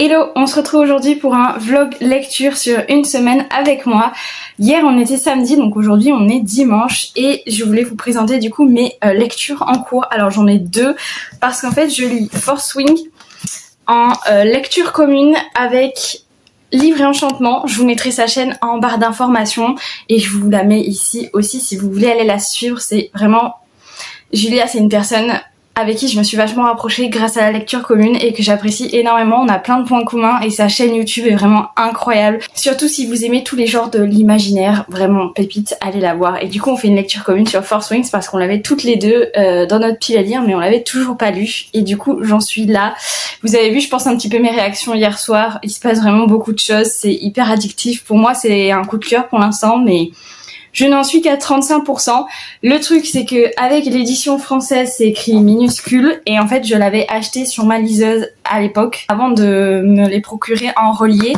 Hello, on se retrouve aujourd'hui pour un vlog lecture sur une semaine avec moi. Hier on était samedi, donc aujourd'hui on est dimanche et je voulais vous présenter du coup mes lectures en cours. Alors j'en ai deux parce qu'en fait je lis Fourth Wing en lecture commune avec Livre et Enchantement. Je vous mettrai sa chaîne en barre d'informations et je vous la mets ici aussi si vous voulez aller la suivre. C'est vraiment... Julia, c'est une personne avec qui je me suis vachement rapprochée grâce à la lecture commune et que j'apprécie énormément. On a plein de points communs et sa chaîne YouTube est vraiment incroyable. Surtout si vous aimez tous les genres de l'imaginaire, vraiment pépite, allez la voir. Et du coup on fait une lecture commune sur Fourth Wing parce qu'on l'avait toutes les deux dans notre pile à lire mais on l'avait toujours pas lu. Et du coup j'en suis là. Vous avez vu je pense un petit peu mes réactions hier soir. Il se passe vraiment beaucoup de choses, c'est hyper addictif. Pour moi c'est un coup de cœur pour l'instant mais... je n'en suis qu'à 35%. Le truc, c'est que avec l'édition française, c'est écrit minuscule. Et en fait, je l'avais acheté sur ma liseuse à l'époque, avant de me les procurer en relié.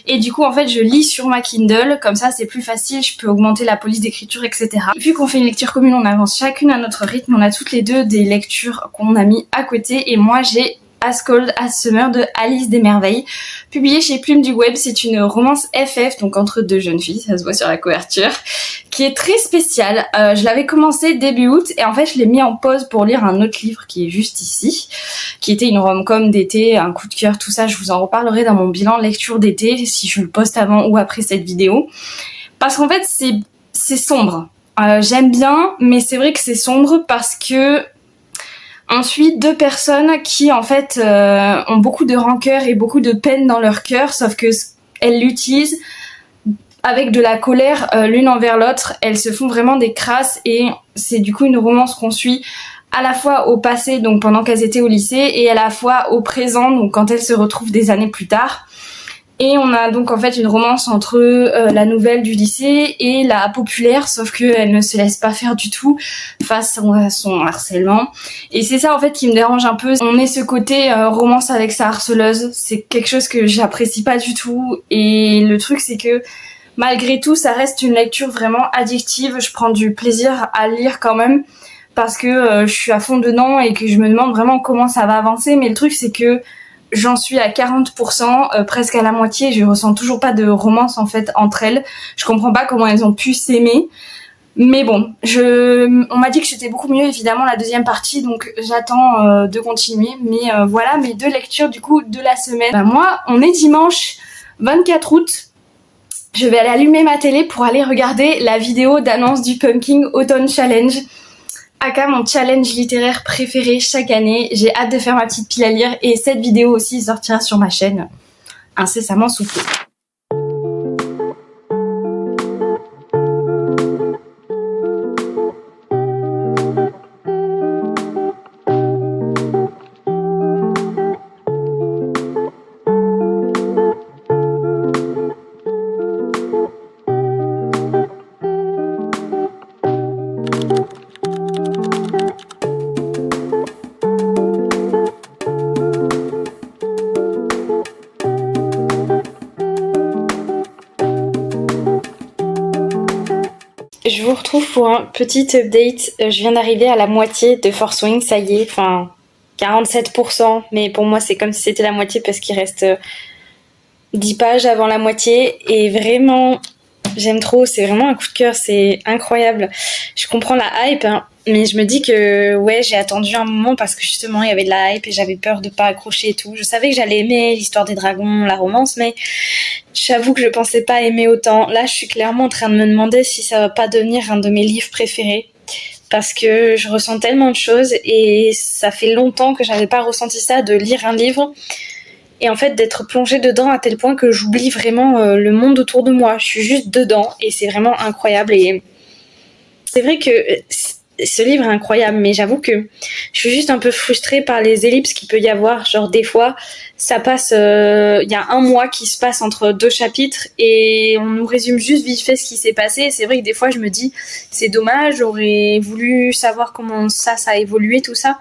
Et du coup, en fait, je lis sur ma Kindle. Comme ça, c'est plus facile. Je peux augmenter la police d'écriture, etc. Et vu qu'on fait une lecture commune, on avance chacune à notre rythme. On a toutes les deux des lectures qu'on a mis à côté. Et moi, j'ai As Cold as Summer de Alice des Merveilles, publié chez Plume du Web. C'est une romance FF, donc entre deux jeunes filles, ça se voit sur la couverture, qui est très spéciale. Je l'avais commencé début août et en fait je l'ai mis en pause pour lire un autre livre qui est juste ici, qui était une rom-com d'été, un coup de cœur, tout ça. Je vous en reparlerai dans mon bilan lecture d'été, si je le poste avant ou après cette vidéo. Parce qu'en fait c'est sombre. J'aime bien, mais c'est vrai que c'est sombre parce que on suit deux personnes qui en fait ont beaucoup de rancœur et beaucoup de peine dans leur cœur, sauf que elles l'utilisent avec de la colère l'une envers l'autre. Elles se font vraiment des crasses et c'est du coup une romance qu'on suit à la fois au passé, donc pendant qu'elles étaient au lycée, et à la fois au présent, donc quand elles se retrouvent des années plus tard. Et on a donc en fait une romance entre la nouvelle du lycée et la populaire, sauf qu'elle ne se laisse pas faire du tout face à son harcèlement. Et c'est ça en fait qui me dérange un peu. On est ce côté romance avec sa harceleuse, c'est quelque chose que j'apprécie pas du tout. Et le truc c'est que malgré tout ça reste une lecture vraiment addictive. Je prends du plaisir à lire quand même parce que je suis à fond dedans et que je me demande vraiment comment ça va avancer. Mais le truc c'est que j'en suis à 40%, presque à la moitié. Je ressens toujours pas de romance en fait entre elles. Je comprends pas comment elles ont pu s'aimer. Mais bon, on m'a dit que c'était beaucoup mieux évidemment la deuxième partie, donc j'attends de continuer. Mais voilà mes deux lectures du coup de la semaine. Moi, on est dimanche 24 août. Je vais aller allumer ma télé pour aller regarder la vidéo d'annonce du Pumpkin Autumn Challenge. Aka mon challenge littéraire préféré chaque année. J'ai hâte de faire ma petite pile à lire et cette vidéo aussi sortira sur ma chaîne incessamment sous peu. Je vous retrouve pour un petit update. Je viens d'arriver à la moitié de Fourth Wing, ça y est, enfin 47%, mais pour moi c'est comme si c'était la moitié parce qu'il reste 10 pages avant la moitié et vraiment j'aime trop, c'est vraiment un coup de cœur, c'est incroyable. Je comprends la hype, hein, mais je me dis que ouais, j'ai attendu un moment parce que justement il y avait de la hype et j'avais peur de pas accrocher et tout. Je savais que j'allais aimer l'histoire des dragons, la romance, mais j'avoue que je pensais pas aimer autant. Là, je suis clairement en train de me demander si ça va pas devenir un de mes livres préférés parce que je ressens tellement de choses et ça fait longtemps que j'avais pas ressenti ça, de lire un livre et en fait d'être plongée dedans à tel point que j'oublie vraiment le monde autour de moi. Je suis juste dedans et c'est vraiment incroyable. Et c'est vrai que ce livre est incroyable, mais j'avoue que je suis juste un peu frustrée par les ellipses qu'il peut y avoir. Genre des fois, ça passe, y a un mois qui se passe entre deux chapitres et on nous résume juste vite fait ce qui s'est passé. Et c'est vrai que des fois, je me dis, c'est dommage, j'aurais voulu savoir comment ça a évolué, tout ça.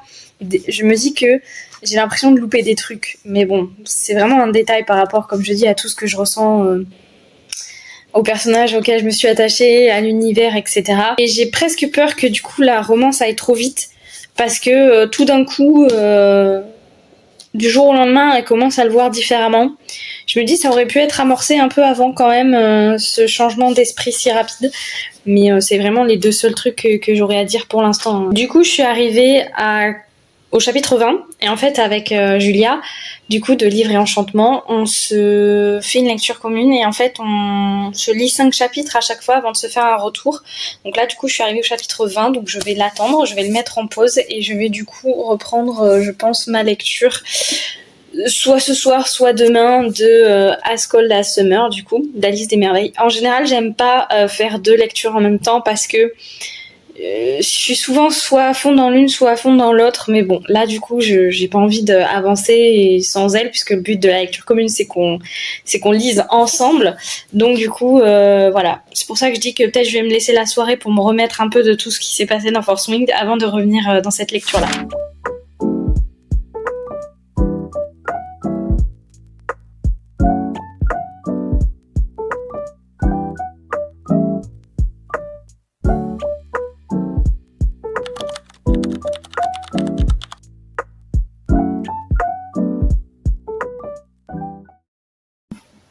Je me dis que j'ai l'impression de louper des trucs. Mais bon, c'est vraiment un détail par rapport, comme je dis, à tout ce que je ressens aux personnages auxquels je me suis attachée, à l'univers, etc. Et j'ai presque peur que du coup la romance aille trop vite parce que tout d'un coup du jour au lendemain, elle commence à le voir différemment. Je me dis ça aurait pu être amorcé un peu avant quand même, ce changement d'esprit si rapide. Mais c'est vraiment les deux seuls trucs que j'aurais à dire pour l'instant. Du coup, je suis arrivée au chapitre 20. Et en fait, avec Julia, du coup, de Livres et Enchantements, on se fait une lecture commune. Et en fait, on se lit 5 chapitres à chaque fois avant de se faire un retour. Donc là, du coup, je suis arrivée au chapitre 20. Donc je vais l'attendre, je vais le mettre en pause. Et je vais du coup reprendre, je pense, ma lecture soit ce soir, soit demain de As Cold as Summer, du coup, d'Alice des Merveilles. En général, j'aime pas faire 2 lectures en même temps parce que je suis souvent soit à fond dans l'une, soit à fond dans l'autre. Mais bon, là, du coup, j'ai pas envie d'avancer sans elle, puisque le but de la lecture commune, c'est qu'on lise ensemble. Donc, du coup, voilà. C'est pour ça que je dis que peut-être je vais me laisser la soirée pour me remettre un peu de tout ce qui s'est passé dans Force Wing avant de revenir dans cette lecture-là.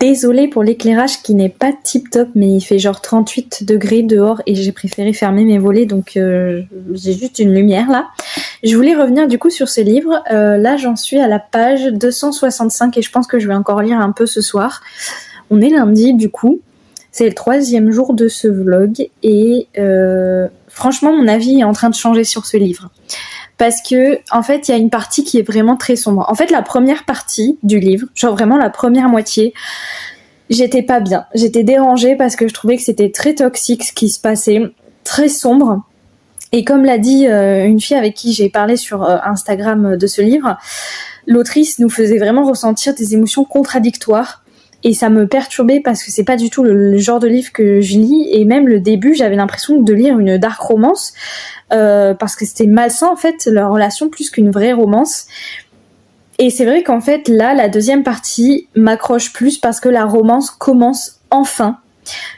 Désolée pour l'éclairage qui n'est pas tip top, mais il fait genre 38 degrés dehors et j'ai préféré fermer mes volets, donc j'ai juste une lumière là. Je voulais revenir du coup sur ce livre. Là j'en suis à la page 265 et je pense que je vais encore lire un peu ce soir. On est lundi du coup, c'est le 3e jour de ce vlog et franchement mon avis est en train de changer sur ce livre. Parce que, en fait, il y a une partie qui est vraiment très sombre. En fait, la première partie du livre, genre vraiment la première moitié, j'étais pas bien. J'étais dérangée parce que je trouvais que c'était très toxique ce qui se passait, très sombre. Et comme l'a dit une fille avec qui j'ai parlé sur Instagram de ce livre, l'autrice nous faisait vraiment ressentir des émotions contradictoires. Et ça me perturbait parce que c'est pas du tout le genre de livre que je lis. Et même le début, j'avais l'impression de lire une dark romance. Parce que c'était malsain en fait leur relation plus qu'une vraie romance. Et c'est vrai qu'en fait là la deuxième partie m'accroche plus parce que la romance commence enfin.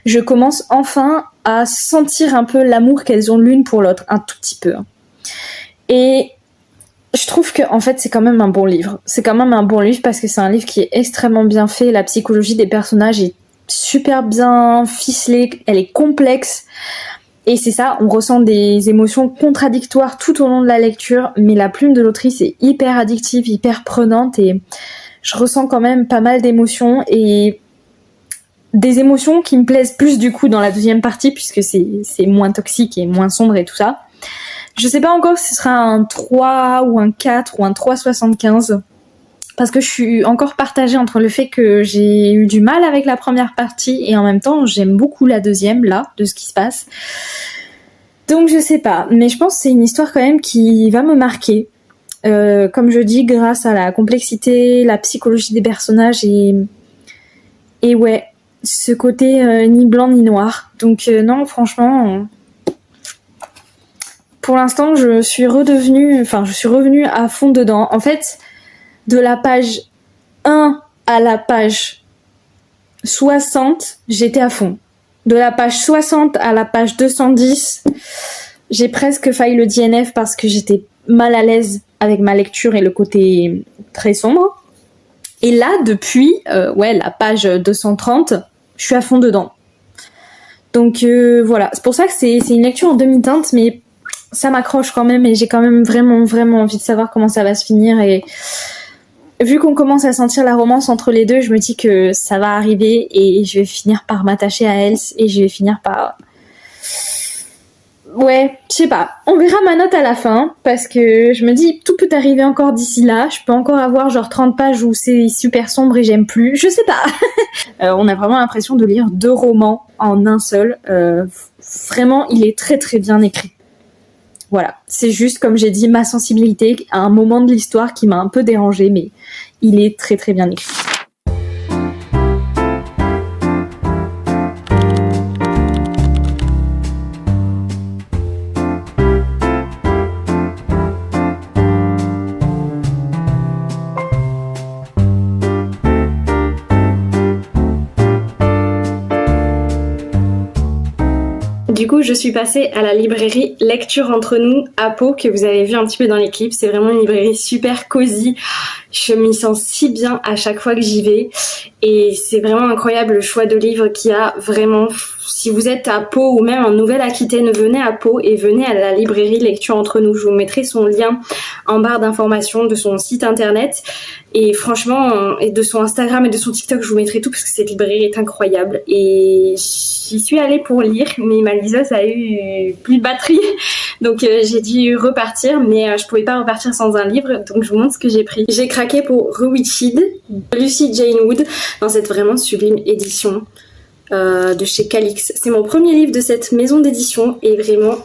Je commence enfin à sentir un peu l'amour qu'elles ont l'une pour l'autre, un tout petit peu. Et je trouve que en fait c'est quand même un bon livre. C'est quand même un bon livre parce que c'est un livre qui est extrêmement bien fait. La psychologie des personnages est super bien ficelée, elle est complexe. Et c'est ça, on ressent des émotions contradictoires tout au long de la lecture, mais la plume de l'autrice est hyper addictive, hyper prenante, et je ressens quand même pas mal d'émotions, et des émotions qui me plaisent plus du coup dans la deuxième partie, puisque c'est moins toxique et moins sombre et tout ça. Je sais pas encore si ce sera un 3 ou un 4 ou un 3,75. Parce que je suis encore partagée entre le fait que j'ai eu du mal avec la première partie et en même temps j'aime beaucoup la deuxième là, de ce qui se passe. Donc je sais pas, mais je pense que c'est une histoire quand même qui va me marquer. Comme je dis, grâce à la complexité, la psychologie des personnages et ouais, ce côté ni blanc ni noir. Donc non, franchement, pour l'instant je suis revenue à fond dedans. En fait, de la page 1 à la page 60, j'étais à fond. De la page 60 à la page 210, j'ai presque failli le DNF parce que j'étais mal à l'aise avec ma lecture et le côté très sombre. Et là, depuis la page 230, je suis à fond dedans. Donc voilà, c'est pour ça que c'est une lecture en demi-teinte, mais ça m'accroche quand même et j'ai quand même vraiment, vraiment envie de savoir comment ça va se finir. Et vu qu'on commence à sentir la romance entre les deux, je me dis que ça va arriver et je vais finir par m'attacher à Else et je vais finir par... Ouais, je sais pas. On verra ma note à la fin parce que je me dis tout peut arriver encore d'ici là. Je peux encore avoir genre 30 pages où c'est super sombre et j'aime plus. Je sais pas. On a vraiment l'impression de lire 2 romans en un seul. Vraiment, il est très très bien écrit. Voilà, c'est juste, comme j'ai dit, ma sensibilité à un moment de l'histoire qui m'a un peu dérangée, mais il est très très bien écrit. Du coup, je suis passée à la librairie Lecture Entre Nous à Pau, que vous avez vu un petit peu dans les clips. C'est vraiment une librairie super cosy. Je m'y sens si bien à chaque fois que j'y vais et c'est vraiment incroyable le choix de livres qu'il y a vraiment. Si vous êtes à Pau ou même en Nouvelle-Aquitaine, venez à Pau et venez à la librairie Lecture Entre Nous. Je vous mettrai son lien en barre d'informations de son site internet et franchement, et de son Instagram et de son TikTok, je vous mettrai tout parce que cette librairie est incroyable. Et j'y suis allée pour lire, mais ma liseuse a eu plus de batterie, donc j'ai dû repartir, mais je pouvais pas repartir sans un livre, donc je vous montre ce que j'ai pris. J'ai craqué pour Rewitched de Lucy Jane Wood dans cette vraiment sublime édition. De chez Calix. C'est mon premier livre de cette maison d'édition et vraiment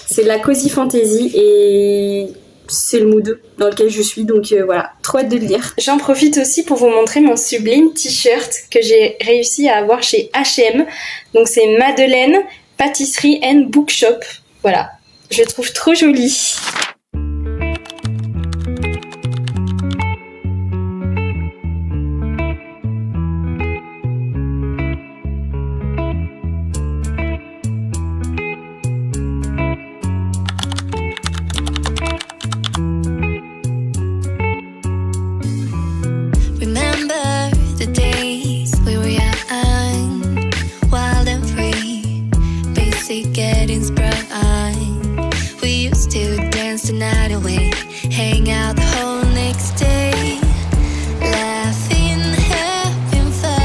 c'est de la cozy fantasy et c'est le mood dans lequel je suis, donc voilà, trop hâte de le lire. J'en profite aussi pour vous montrer mon sublime t-shirt que j'ai réussi à avoir chez H&M. Donc c'est Madeleine Pâtisserie and Bookshop. Voilà, je le trouve trop joli. Getting sprung on. We used to dance the night away, hang out the whole next day, laughing, having fun.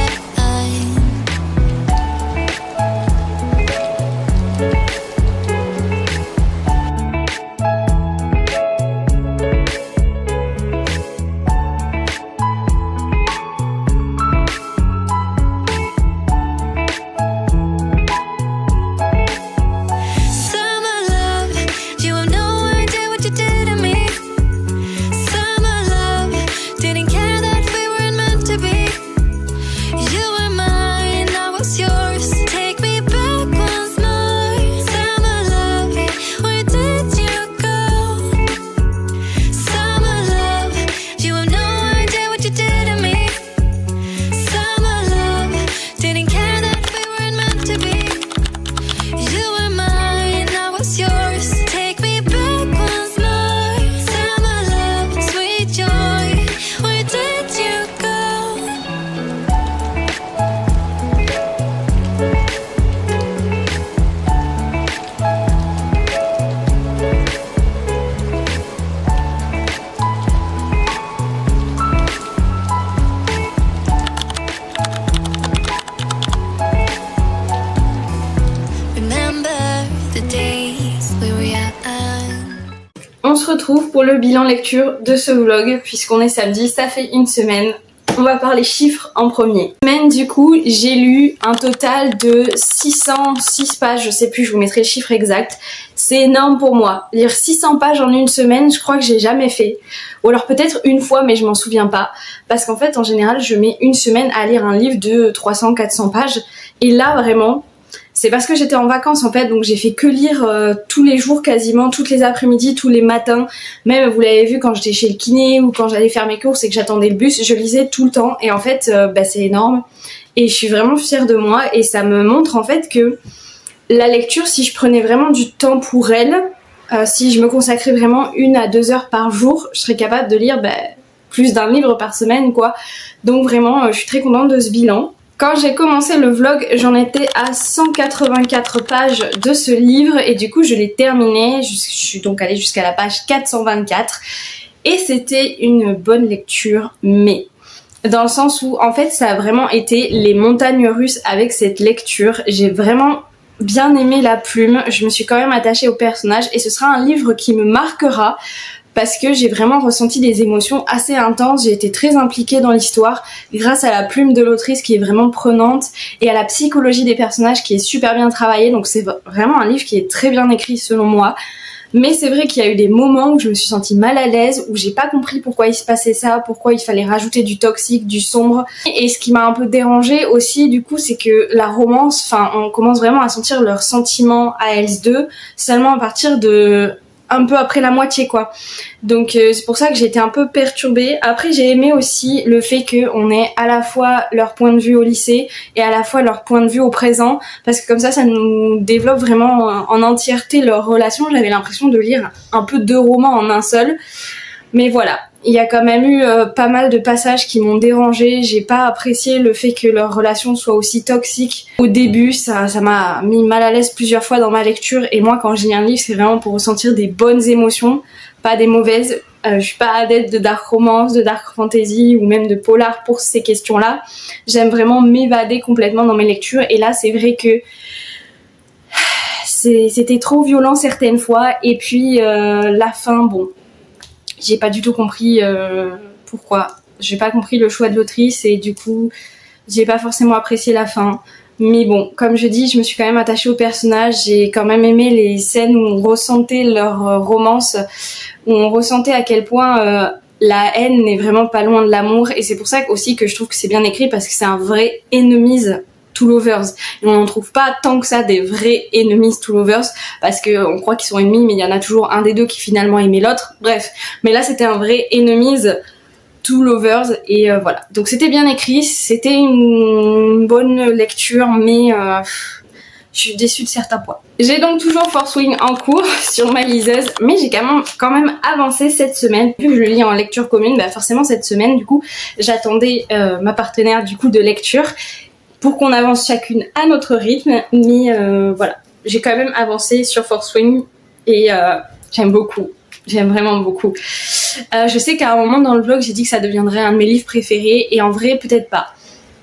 On se retrouve pour le bilan lecture de ce vlog puisqu'on est samedi, ça fait une semaine. On va parler chiffres en premier. Semaine du coup, j'ai lu un total de 606 pages, je sais plus, je vous mettrai le chiffre exact. C'est énorme pour moi. Lire 600 pages en une semaine, je crois que j'ai jamais fait. Ou alors peut-être une fois, mais je m'en souviens pas. Parce qu'en fait, en général, je mets une semaine à lire un livre de 300-400 pages. Et là, vraiment, c'est parce que j'étais en vacances en fait, donc j'ai fait que lire tous les jours quasiment, toutes les après-midi, tous les matins. Même vous l'avez vu quand j'étais chez le kiné ou quand j'allais faire mes courses et que j'attendais le bus, je lisais tout le temps. Et en fait, c'est énorme. Et je suis vraiment fière de moi et ça me montre en fait que la lecture, si je prenais vraiment du temps pour elle, si je me consacrais vraiment 1 à 2 heures par jour, je serais capable de lire plus d'un livre par semaine quoi. Donc vraiment, je suis très contente de ce bilan. Quand j'ai commencé le vlog, j'en étais à 184 pages de ce livre et du coup je l'ai terminé, je suis donc allée jusqu'à la page 424 et c'était une bonne lecture, mais dans le sens où en fait ça a vraiment été les montagnes russes avec cette lecture. J'ai vraiment bien aimé la plume, je me suis quand même attachée au personnage et ce sera un livre qui me marquera parce que j'ai vraiment ressenti des émotions assez intenses, j'ai été très impliquée dans l'histoire grâce à la plume de l'autrice qui est vraiment prenante et à la psychologie des personnages qui est super bien travaillée, donc c'est vraiment un livre qui est très bien écrit selon moi. Mais c'est vrai qu'il y a eu des moments où je me suis sentie mal à l'aise, où j'ai pas compris pourquoi il se passait ça, pourquoi il fallait rajouter du toxique, du sombre. Et ce qui m'a un peu dérangée aussi du coup, c'est que la romance, on commence vraiment à sentir leurs sentiments à elles deux seulement à partir de un peu après la moitié quoi. Donc c'est pour ça que j'ai été un peu perturbée. Après j'ai aimé aussi le fait qu'on ait à la fois leur point de vue au lycée et à la fois leur point de vue au présent, parce que comme ça nous développe vraiment en entièreté leur relation. J'avais l'impression de lire un peu 2 romans en un seul. Mais voilà, Il y a quand même eu pas mal de passages qui m'ont dérangée. J'ai pas apprécié le fait que leur relation soit aussi toxique. Au début, ça m'a mis mal à l'aise plusieurs fois dans ma lecture. Et moi, quand je lis un livre, c'est vraiment pour ressentir des bonnes émotions, pas des mauvaises. Je suis pas adepte de dark romance, de dark fantasy ou même de polar pour ces questions-là. J'aime vraiment m'évader complètement dans mes lectures. Et là, c'est vrai que c'était trop violent certaines fois. Et puis la fin, bon, j'ai pas du tout compris pourquoi. J'ai pas compris le choix de l'autrice et du coup, j'ai pas forcément apprécié la fin. Mais bon, comme je dis, je me suis quand même attachée au personnage. J'ai quand même aimé les scènes où on ressentait leur romance, où on ressentait à quel point la haine n'est vraiment pas loin de l'amour. Et c'est pour ça aussi que je trouve que c'est bien écrit, parce que c'est un vrai enemies to lovers. Et on n'en trouve pas tant que ça des vrais enemies to lovers, parce qu'on croit qu'ils sont ennemis, mais il y en a toujours un des deux qui finalement aimait l'autre. Bref, mais là c'était un vrai enemies to lovers et voilà. Donc c'était bien écrit, c'était une bonne lecture, mais je suis déçue de certains points. J'ai donc toujours Fourth Wing en cours sur ma liseuse, mais j'ai quand même avancé cette semaine. Vu que je le lis en lecture commune, bah forcément cette semaine, du coup, j'attendais ma partenaire du coup de lecture pour qu'on avance chacune à notre rythme. Mais voilà, j'ai quand même avancé sur Fourth Wing et j'aime beaucoup. J'aime vraiment beaucoup. Je sais qu'à un moment dans le vlog, j'ai dit que ça deviendrait un de mes livres préférés, et en vrai, peut-être pas.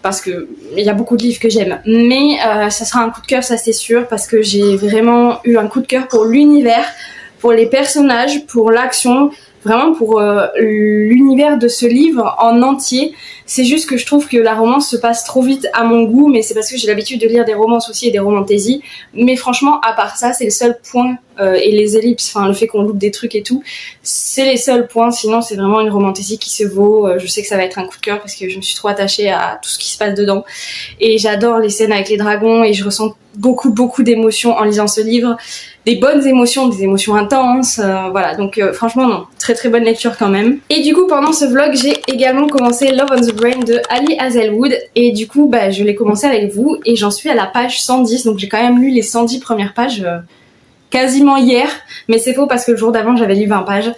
Parce que il y a beaucoup de livres que j'aime. Mais ça sera un coup de cœur, ça c'est sûr, parce que j'ai vraiment eu un coup de cœur pour l'univers, pour les personnages, pour l'action, vraiment pour l'univers de ce livre en entier. C'est juste que je trouve que la romance se passe trop vite à mon goût, mais c'est parce que j'ai l'habitude de lire des romances aussi et des romantaisies. Mais franchement, à part ça, c'est le seul point, et les ellipses, enfin le fait qu'on loupe des trucs et tout, c'est les seuls points. Sinon, c'est vraiment une romantaisie qui se vaut. Je sais que ça va être un coup de cœur parce que je me suis trop attachée à tout ce qui se passe dedans. Et j'adore les scènes avec les dragons et je ressens beaucoup d'émotions en lisant ce livre. Des bonnes émotions, des émotions intenses, voilà. Donc franchement non, très bonne lecture quand même. Et du coup pendant ce vlog, j'ai également commencé Love on the Brain de Ali Hazelwood, et du coup bah je l'ai commencé avec vous et j'en suis à la page 110, donc j'ai quand même lu les 110 premières pages quasiment hier, mais c'est faux parce que le jour d'avant j'avais lu 20 pages.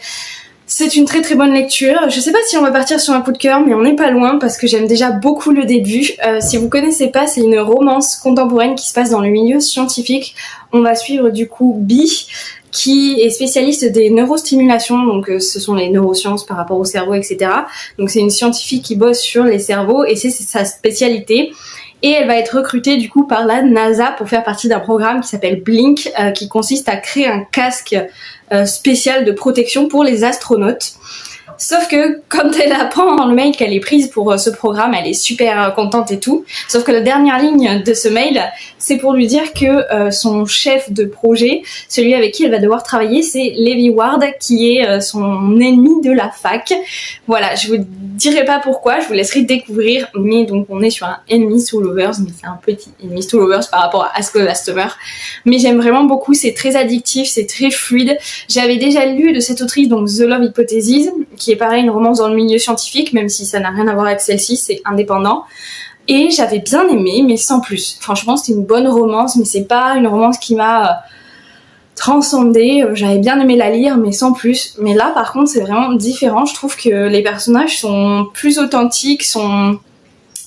C'est une très bonne lecture. Je sais pas si on va partir sur un coup de cœur, mais on n'est pas loin parce que j'aime déjà beaucoup le début. Si vous connaissez pas, c'est une romance contemporaine qui se passe dans le milieu scientifique. On va suivre du coup Bee, qui est spécialiste des neurostimulations, donc ce sont les neurosciences par rapport au cerveau, etc. Donc c'est une scientifique qui bosse sur les cerveaux et c'est sa spécialité. Et elle va être recrutée du coup par la NASA pour faire partie d'un programme qui s'appelle Blink, qui consiste à créer un casque spécial de protection pour les astronautes. Sauf que quand elle apprend dans le mail qu'elle est prise pour ce programme, elle est super contente et tout. Sauf que la dernière ligne de ce mail, c'est pour lui dire que son chef de projet, celui avec qui elle va devoir travailler, c'est Levi Ward, qui est son ennemi de la fac. Voilà, je vous dirai pas pourquoi, je vous laisserai découvrir. Mais donc on est sur un enemies to lovers, mais c'est un petit enemies to lovers par rapport à Ask the Customer. Mais j'aime vraiment beaucoup, c'est très addictif, c'est très fluide. J'avais déjà lu de cette autrice, donc The Love Hypothesis, qui est pareil, une romance dans le milieu scientifique, même si ça n'a rien à voir avec celle-ci, c'est indépendant. Et j'avais bien aimé, mais sans plus. Franchement, c'était une bonne romance, mais c'est pas une romance qui m'a transcendée. J'avais bien aimé la lire, mais sans plus. Mais là, par contre, c'est vraiment différent. Je trouve que les personnages sont plus authentiques, sont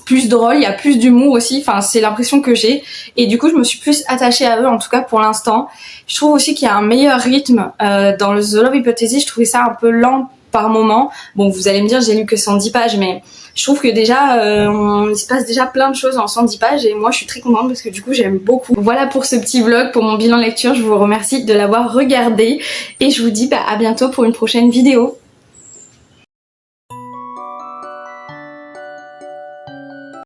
plus drôles, il y a plus d'humour aussi. Enfin, c'est l'impression que j'ai. Et du coup, je me suis plus attachée à eux, en tout cas pour l'instant. Je trouve aussi qu'il y a un meilleur rythme. Dans le The Love Hypothesis, je trouvais ça un peu lent par moment. Bon, vous allez me dire, j'ai lu que 110 pages, mais je trouve que déjà, il se passe déjà plein de choses en 110 pages et moi, je suis très contente parce que du coup, j'aime beaucoup. Voilà pour ce petit vlog, pour mon bilan lecture. Je vous remercie de l'avoir regardé et je vous dis à bientôt pour une prochaine vidéo.